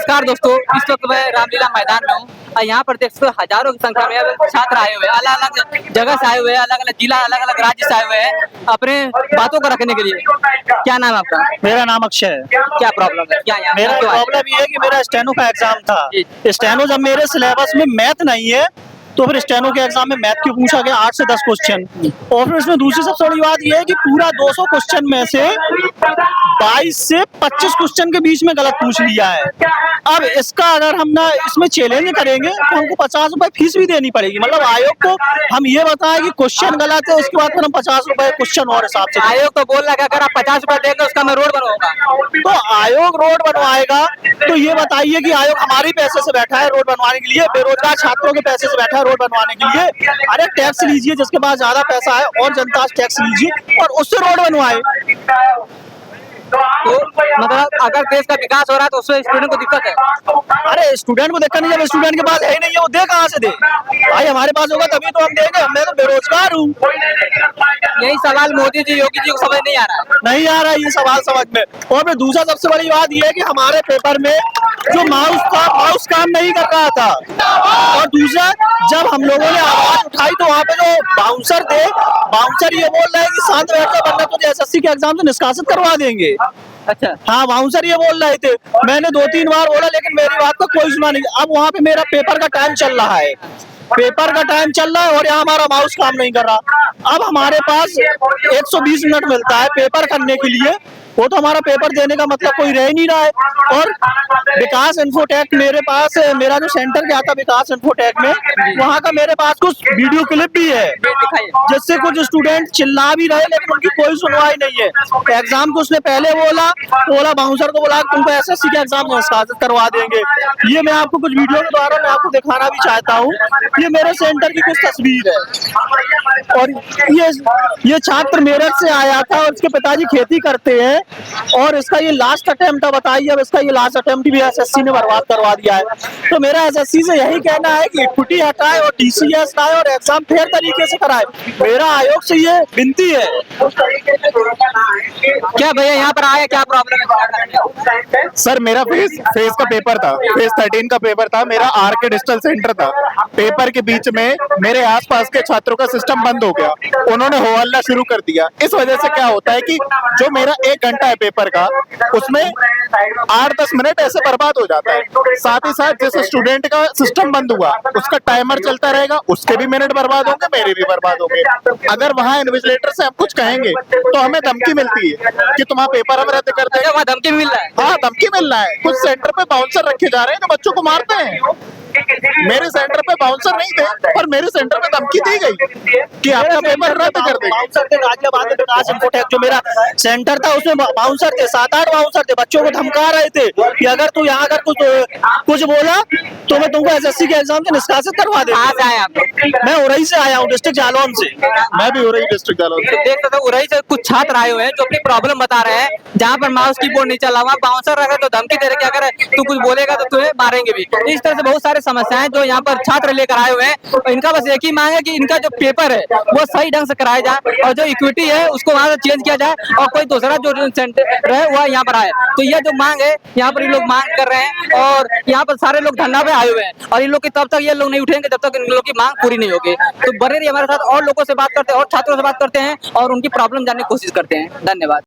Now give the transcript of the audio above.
नमस्कार दोस्तों, इस वक्त मैं रामलीला मैदान में हूँ और यहाँ पर देख सकते हो हजारों की संख्या में छात्र आए हुए हैं, अलग अलग जगह से आए हुए हैं, अलग अलग जिला, अलग अलग राज्य से आए हुए हैं अपने बातों को रखने के लिए। क्या नाम है आपका? मेरा नाम अक्षय है। क्या प्रॉब्लम है? क्या यहाँ मेरा क्यों आए? प्रॉब्लम ये है कि मेरा स्टेनो का एग्जाम था। जी। स्टेनो जब मेरे सिलेबस में मैथ नहीं है तो फिर स्टेनो के एग्जाम में मैथ क्यों पूछा गया 8 से 10 क्वेश्चन। और फिर इसमें दूसरी सबसे बड़ी बात ये है कि पूरा 200 क्वेश्चन में से 22 से 25 क्वेश्चन के बीच में गलत पूछ लिया है। अब इसका अगर हम ना इसमें चैलेंज करेंगे तो हमको 50 रुपए फीस भी देनी पड़ेगी। मतलब आयोग को हम ये बताएं कि क्वेश्चन गलत है, उसके बाद फिर हम 50 रुपए क्वेश्चन और हिसाब से। आयोग तो बोल रहा है कि अगर आप 50 रुपए देंगे उसका मैं रोड बनवाऊंगा। तो आयोग रोड बनवाएगा तो ये बताइए कि आयोग हमारे पैसे से बैठा है रोड बनवाने के लिए, बेरोजगार छात्रों के पैसे से बैठा है रोड बनवाने के लिए? अरे टैक्स लीजिए, जिसके पास ज्यादा पैसा है और जनता से टैक्स लीजिए और उससे रोड बनवाए। तो मतलब अगर देश का विकास हो रहा है तो उससे स्टूडेंट को दिक्कत है। अरे स्टूडेंट को दिक्कत नहीं, जब स्टूडेंट के पास है ही नहीं है वो दे कहाँ से दे? भाई हमारे पास होगा तभी तो हम देंगे। मैं तो बेरोजगार हूँ। यही सवाल मोदी जी, योगी जी को समझ नहीं आ रहा है। नहीं आ रहा है ये सवाल समझ में। और फिर दूसरा सबसे बड़ी बात ये है कि हमारे पेपर में जो माउस था, माउस काम नहीं कर रहा था। और दूसरा, जब हम लोगों ने आवाज उठाई तो वहाँ पे जो बाउंसर थे, बाउंसर ये बोल रहे हैं कि शांत बैठ जा वरना तुझे एसएससी के एग्जाम से निष्कासित करवा देंगे। अच्छा, हाँ बाउंसर ये बोल रहे थे। मैंने 2-3 बार बोला लेकिन मेरी बात का कोई सुना नहीं। अब वहाँ पे मेरा पेपर का टाइम चल रहा है, पेपर का टाइम चल रहा है और यहाँ हमारा माउस काम नहीं कर रहा। अब हमारे पास 120 मिनट मिलता है पेपर करने के लिए, वो तो हमारा पेपर देने का मतलब कोई रह नहीं रहा है। और विकास इन्फोटेक मेरे पास, मेरा जो सेंटर गया था विकास इन्फोटेक में, वहाँ का मेरे पास कुछ वीडियो क्लिप भी है जिससे कुछ स्टूडेंट चिल्ला भी रहे लेकिन उनकी कोई सुनवाई नहीं है। एग्जाम को उसने पहले बोला बाउंसर को बोला तुमको एसएससी के एग्जाम में निष्कासित करवा देंगे। ये मैं आपको कुछ वीडियो के द्वारा मैं आपको दिखाना भी चाहता हूँ। ये मेरे सेंटर की कुछ तस्वीर है और ये छात्र मेरठ से आया था और उसके पिताजी खेती करते हैं और इसका ये लास्ट अटेम्प्ट है। बताइए, अब इसका ये लास्ट अटेम्प्ट भी एसएससी ने बर्बाद करवा दिया है। तो मेरा एसएससी से यही कहना है कि इक्विटी हटाए और टीसीएस लाए और एग्जाम फेयर तरीके से कराए। मेरा आयोग से ये विनती है। क्या भैया यहाँ पर आया, क्या प्रॉब्लम है? सर मेरा फेज का पेपर था, फेज 13 का पेपर था, मेरा आर के डिजिटल सेंटर था। पेपर के बीच में मेरे आसपास के छात्रों का सिस्टम बंद हो गया, उन्होंने हो हल्ला शुरू कर दिया। इस वजह से क्या होता है कि जो मेरा 1 घंटा है पेपर का, उसमें 8-10 मिनट ऐसे बर्बाद हो जाता है। साथ ही साथ जैसे स्टूडेंट का सिस्टम बंद हुआ, उसका टाइमर चलता रहेगा, उसके भी मिनट बर्बाद होंगे, मेरे भी बर्बाद होंगे। अगर वहाँ इन्विजिलेटर से हम कुछ कहेंगे तो हमें धमकी मिलती है कि तुम्हारा पेपर हम रद्द करते हैं। वहाँ धमकी मिल रहा है? हाँ धमकी मिल रहा है। कुछ सेंटर पे बाउंसर रखे जा रहे हैं जो बच्चों को मारते हैं। मेरे सेंटर पे बाउंसर नहीं थे और मेरे सेंटर पे धमकी दी गई कि आपका पेपर रद्द कर देंगे। बाउंसर थे गाजियाबाद में विकास इन्फोटेक जो मेरा सेंटर था उसमें बाउंसर थे, 7-8 बाउंसर थे। बच्चों को धमका रहे थे कि अगर तू यहाँ अगर कुछ बोला तो मैं तुमको एसएससी के एग्जाम से निष्कासित करवा दूंगा। कहाँ से आए आप? मैं उरई से आया हूँ, डिस्ट्रिक्ट जालौन से। मैं भी उरई डिस्ट्रिक्ट जालौन से। देख सकते हो उरई से कुछ छात्र आए हुए हैं जो अपनी प्रॉब्लम बता रहे हैं, जहाँ पर माउस कीबोर्ड नहीं चल रहा, वहाँ बाउंसर रखे तो धमकी दे रहे कि अगर तू कुछ बोलेगा तो तुम्हें मारेंगे भी। इस तरह से बहुत सारे समस्याएं जो यहाँ पर छात्र लेकर आए हुए हैं और इनका बस एक ही मांग है कि इनका जो पेपर है वो सही ढंग से कराया जाए और जो इक्विटी है उसको वहाँ से चेंज किया जाए और कोई दूसरा जो सेंटर है वह यहाँ पर आए। तो यह जो मांग है यहाँ पर ये लोग मांग कर रहे हैं और यहाँ पर सारे लोग धरना पे आए हुए हैं और इन लोग की तब तक ये लोग नहीं उठेंगे जब तक इन लोग की मांग पूरी नहीं होगी। तो बने रहिए हमारे साथ, और लोगों से बात करते हैं और छात्रों से बात करते हैं और उनकी प्रॉब्लम जानने की कोशिश करते हैं। धन्यवाद।